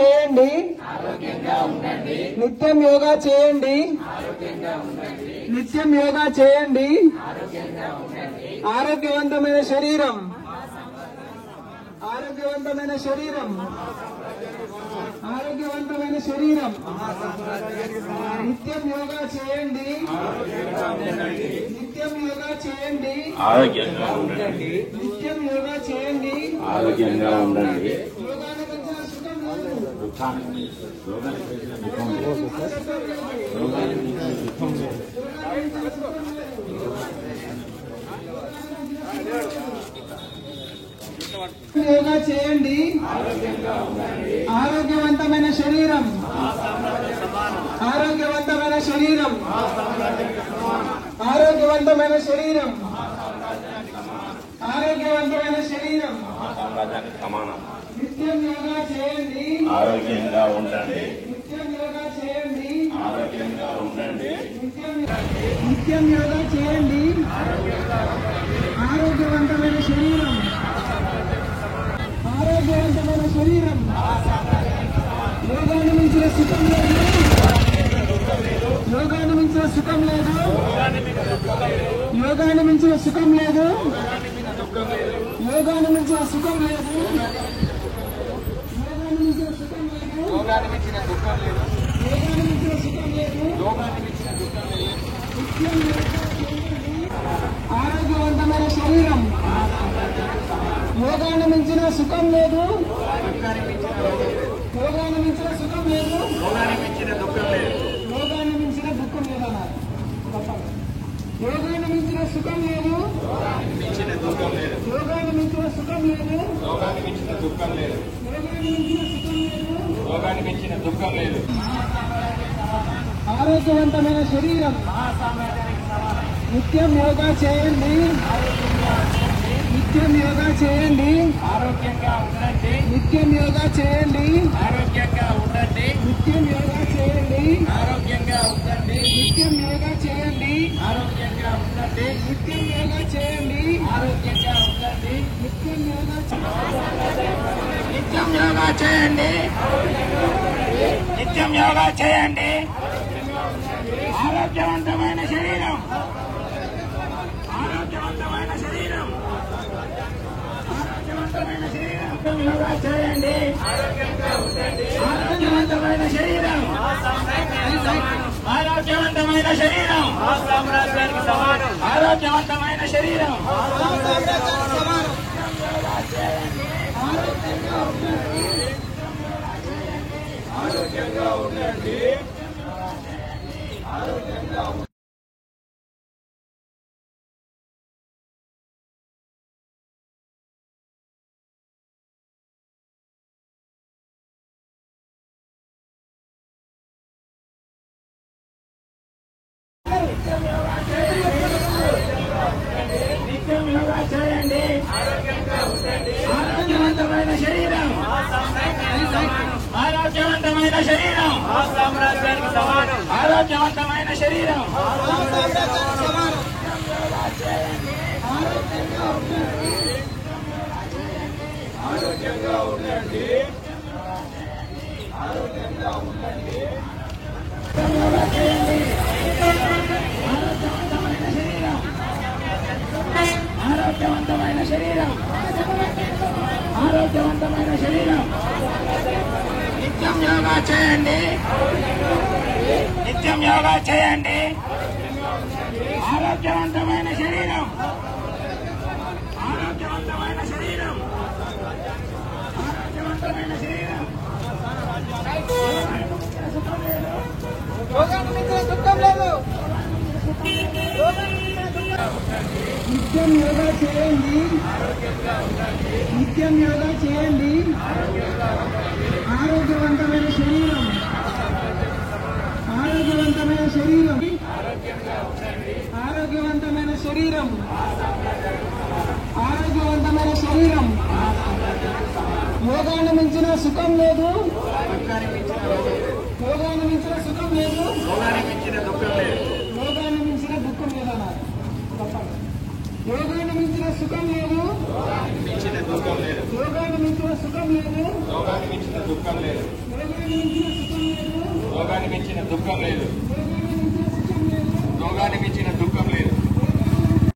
చేయండి, నిత్యం యోగా చేయండి, నిత్యం యోగా చేయండి. ఆరోగ్యవంతమైన శరీరం, ఆరోగ్యవంతమైన శరీరం, ఆరోగ్యవంతమైన శరీరం. నిత్యం యోగా చేయండి, నిత్యం యోగా చేయండి, ఆరోగ్యంగా ఉండండి, నిత్యం యోగా చేయండి. ఆరోగ్యంగా ఉండండి. యోగాన్ని మించిన సుఖం లేదు. యోగా చేయండి, ఆరోగ్యవంతమైన శరీరం, ఆరోగ్యవంతమైన శరీరం, ఆరోగ్యవంతమైన శరీరం, ఆరోగ్యవంతమైన శరీరం. సామ్రాజ్యానికి సమానం. నిత్యం యోగా చేయండి, ఆరోగ్యంగా ఉండండి, నిత్యం యోగా చేయండి, ఆరోగ్యంగా ఉండండి. నిత్యం యోగా చేయండి. ఆరోగ్యవంతమైన శరీరం, ఆరోగ్యవంతమైన శరీరం. యోగాన్ని మించిన సుఖం లేదు, యోగాన్ని మించిన సుఖం లేదు, యోగాన్ని మించిన సుఖం లేదు, యోగాన్ని మించిన సుఖం లేదు, యోగాన్ని మించిన సుఖం లేదు, యోగాన్ని మించిన దుఃఖం లేదు, యోగాన్ని మించిన సుఖం లేదు, యోగాన్ని మించిన దుఃఖం లేదు. నిత్యం యోగా చేయండి. ఆరోగ్యవంతమైన శరీరం, యోగాన్ని మించిన సుఖం లేదు, యోగాన్ని మించిన సుఖం లేదు, యోగాన్ని మించిన దుఃఖం లేదు, యోగాన్ని మించిన దుఃఖం లేదు అన్నారు. యోగాన్ని మించిన సుఖం లేదు, యోగాన్ని మించిన సుఖం లేదు, రోగాన్ని మించిన దుఃఖం లేదు, యోగాన్ని మించిన సుఖం లేదు. రోగాన్ని మించిన దుఃఖం లేదు. ఆరోగ్యవంతమైన శరీరం. నిత్యం యోగా చేయండి, నిత్యం యోగా చేయండి, ఆరోగ్యంగా ఉండండి, నిత్యం యోగా చేయండి, ఆరోగ్యంగా ఉండండి, నిత్యం యోగా చేయండి, ఆరోగ్యంగా ఉండండి, నిత్యం యోగా చేయండి, ఆరోగ్యంగా ఉండండి, నిత్యం యోగా చేయండి, ఆరోగ్యంగా ఉండండి. నిత్యం యోగా నిత్యం యోగా చేయండి, నిత్యం యోగా చేయండి. ఆరోగ్యవంతమైన శరీరం, ఆరోగ్యవంతమైన శరీరం, ఆరోగ్యవంతమైన శరీరం. నిత్యం యోగా చేయండి, ఆరోగ్యవంతమైన శరీరం, ఆరోగ్యవంతమైన శరీరం, సామ్రాజ్యానికి సమానం, ఆరోగ్యవంతమైన శరీరం. ఆరోగ్యంగా ఉండండి. నిత్యం యోగా చేయండి, ఆరోగ్యవంతమైన శరీరం, ఆరోగ్యవంతమైన శరీరం, సామ్రాజ్యానికి సమానం, ఆరోగ్యవంతమైన శరీరం. ఆరోగ్యంగా ఉండండి, ఆరోగ్యంగా ఉండండి. ఆరోగ్యవంతమైన శరీరం, ఆరోగ్యవంతమైన శరీరం. నిత్యం యోగా చేయండి, నిత్యం యోగా చేయండి. ఆరోగ్యవంతమైన శరీరం, ఆరోగ్యవంతమైన శరీరం, ఆరోగ్యవంతమైన శరీరం. యోగాన్ని మించిన సుఖం లేదు. నిత్యం యోగా చేయండి, నిత్యం యోగా చేయండి. ఆరోగ్యవంతమైన శరీరం, ఆరోగ్యవంతమైన శరీరం, ఆరోగ్యవంతమైన శరీరం, ఆరోగ్యవంతమైన శరీరం. యోగాన్ని మించిన సుఖం లేదు, యోగాన్ని మించిన సుఖం లేదు, రోగాన్ని మించిన దుఃఖం లేదు, యోగాన్ని మించిన దుఃఖం లేదన్నారు. యోగాన్ని మించిన సుఖం లేదు. మించిన దుఃఖం లేదు. యోగాన్ని మించిన సుఖం లేదు. రోగాన్ని మించిన దుఃఖం లేదు. యోగాన్ని మించిన సుఖం లేదు. రోగాన్ని మించిన దుఃఖం లేదు.